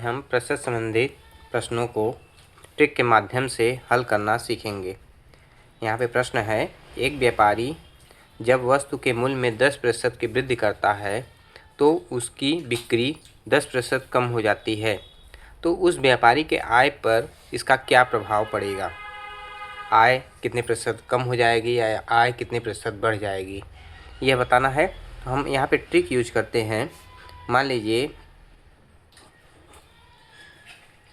हम प्रश्न संबंधित प्रश्नों को ट्रिक के माध्यम से हल करना सीखेंगे। यहाँ पे प्रश्न है, एक व्यापारी जब वस्तु के मूल्य में 10% की वृद्धि करता है तो उसकी बिक्री 10% कम हो जाती है, तो उस व्यापारी के आय पर इसका क्या प्रभाव पड़ेगा? आय कितने प्रतिशत कम हो जाएगी या आय कितने प्रतिशत बढ़ जाएगी, यह बताना है। तो हम यहाँ पे ट्रिक यूज करते हैं। मान लीजिए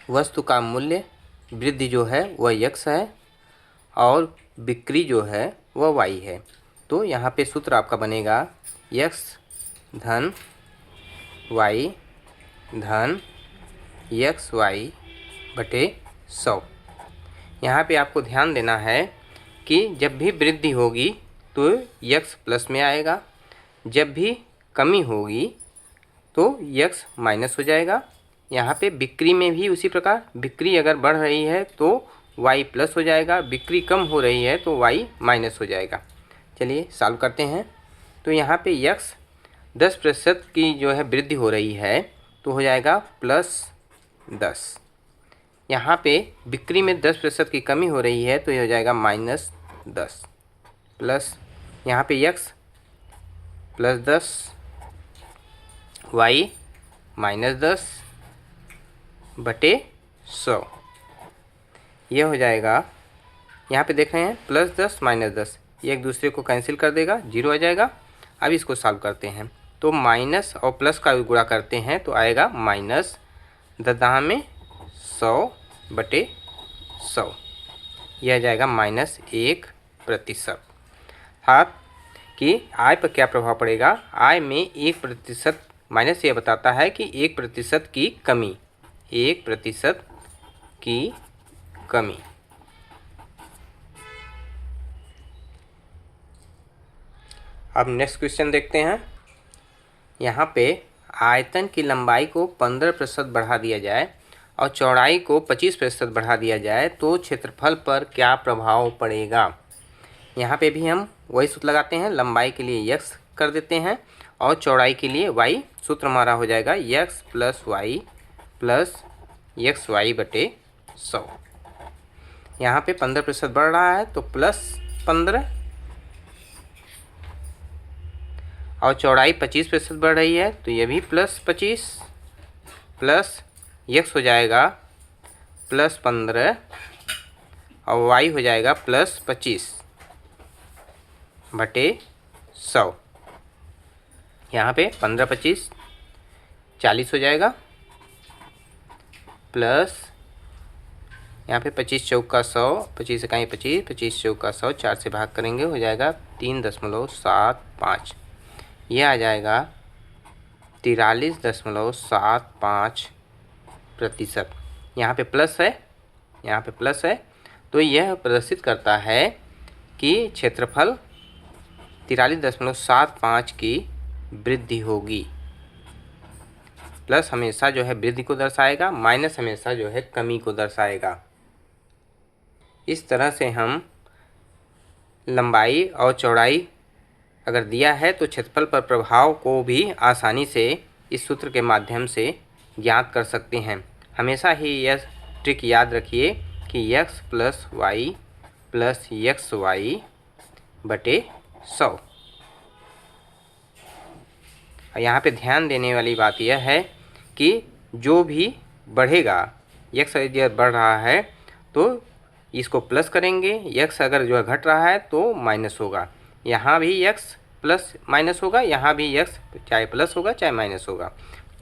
वस्तु का मूल्य वृद्धि जो है वह x है और बिक्री जो है वह y है। तो यहाँ पे सूत्र आपका बनेगा x धन y धन xy बटे 100। यहाँ पे आपको ध्यान देना है कि जब भी वृद्धि होगी तो x प्लस में आएगा, जब भी कमी होगी तो x माइनस हो जाएगा। यहाँ पे बिक्री में भी उसी प्रकार, बिक्री अगर बढ़ रही है तो y प्लस हो जाएगा, बिक्री कम हो रही है तो y माइनस हो जाएगा। चलिए सॉल्व करते हैं। तो यहाँ पे x 10% की जो है वृद्धि हो रही है तो हो जाएगा +10। यहाँ पे बिक्री में 10% की कमी हो रही है तो ये हो जाएगा -10 प्लस यहाँ पे x +10 y -10 बटे 100। यह हो जाएगा, यहाँ पे देख रहे हैं +10 -10, ये एक दूसरे को कैंसिल कर देगा, 0 आ जाएगा। अब इसको सॉल्व करते हैं तो माइनस और प्लस का गुणा करते हैं तो आएगा -10 में 100 बटे 100, यह आ जाएगा -1%। अर्थात कि आय पर क्या प्रभाव पड़ेगा? आय में 1% माइनस यह बताता है कि 1% की कमी, 1% की कमी। अब नेक्स्ट क्वेश्चन देखते हैं। यहाँ पे आयतन की लंबाई को 15% बढ़ा दिया जाए और चौड़ाई को 25% बढ़ा दिया जाए तो क्षेत्रफल पर क्या प्रभाव पड़ेगा? यहाँ पे भी हम वही सूत्र लगाते हैं, लंबाई के लिए x कर देते हैं और चौड़ाई के लिए y। सूत्र हमारा हो जाएगा x plus y plus xy बटे 100। यहाँ पे 15% बढ़ रहा है तो +15 और चौड़ाई 25% बढ़ रही है तो ये भी +25 प्लस x हो जाएगा +15 और y हो जाएगा +25 बटे 100। यहाँ पे 15 25 40 हो जाएगा प्लस यहाँ पे 25 चौका 100, 25 इकाई 25, 25 चौका 100, 4 से भाग करेंगे हो जाएगा 3.75। यह आ जाएगा 43.75%। यहाँ पे प्लस है, यहाँ पे प्लस है तो यह प्रदर्शित करता है कि क्षेत्रफल 43.75 की वृद्धि होगी। प्लस हमेशा जो है वृद्धि को दर्शाएगा, माइनस हमेशा जो है कमी को दर्शाएगा। इस तरह से हम लंबाई और चौड़ाई अगर दिया है तो क्षेत्रफल पर प्रभाव को भी आसानी से इस सूत्र के माध्यम से ज्ञात कर सकते हैं। हमेशा ही यह ट्रिक याद रखिए कि x plus y plus xy बटे 100। यहाँ पे ध्यान देने वाली बात यह है कि जो भी बढ़ेगा, x अगर बढ़ रहा है तो इसको प्लस करेंगे, x अगर जो है घट रहा है तो माइनस होगा। यहाँ भी x प्लस माइनस होगा, यहाँ भी x चाहे प्लस होगा चाहे माइनस होगा।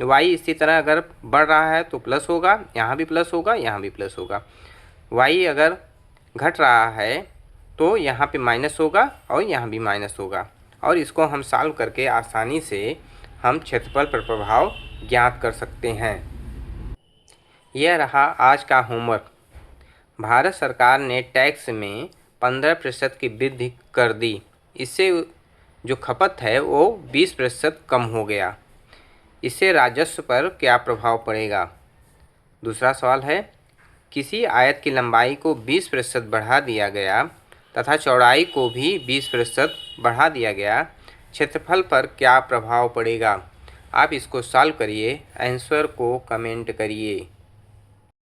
y इसी तरह अगर बढ़ रहा है तो प्लस होगा, यहाँ भी प्लस होगा, यहाँ भी प्लस होगा। y अगर घट रहा है तो यहाँ पे माइनस होगा और यहाँ भी माइनस होगा। और इसको हम सॉल्व करके आसानी से हम क्षेत्रफल पर प्रभाव ज्ञात कर सकते हैं। यह रहा आज का होमवर्क। भारत सरकार ने टैक्स में 15% की वृद्धि कर दी, इससे जो खपत है वो 20% कम हो गया। इससे राजस्व पर क्या प्रभाव पड़ेगा? दूसरा सवाल है, किसी आयत की लंबाई को 20% बढ़ा दिया गया तथा चौड़ाई को भी 20% बढ़ा दिया गया, क्षेत्रफल पर क्या प्रभाव पड़ेगा? आप इसको सॉल्व करिए, आंसर को कमेंट करिए।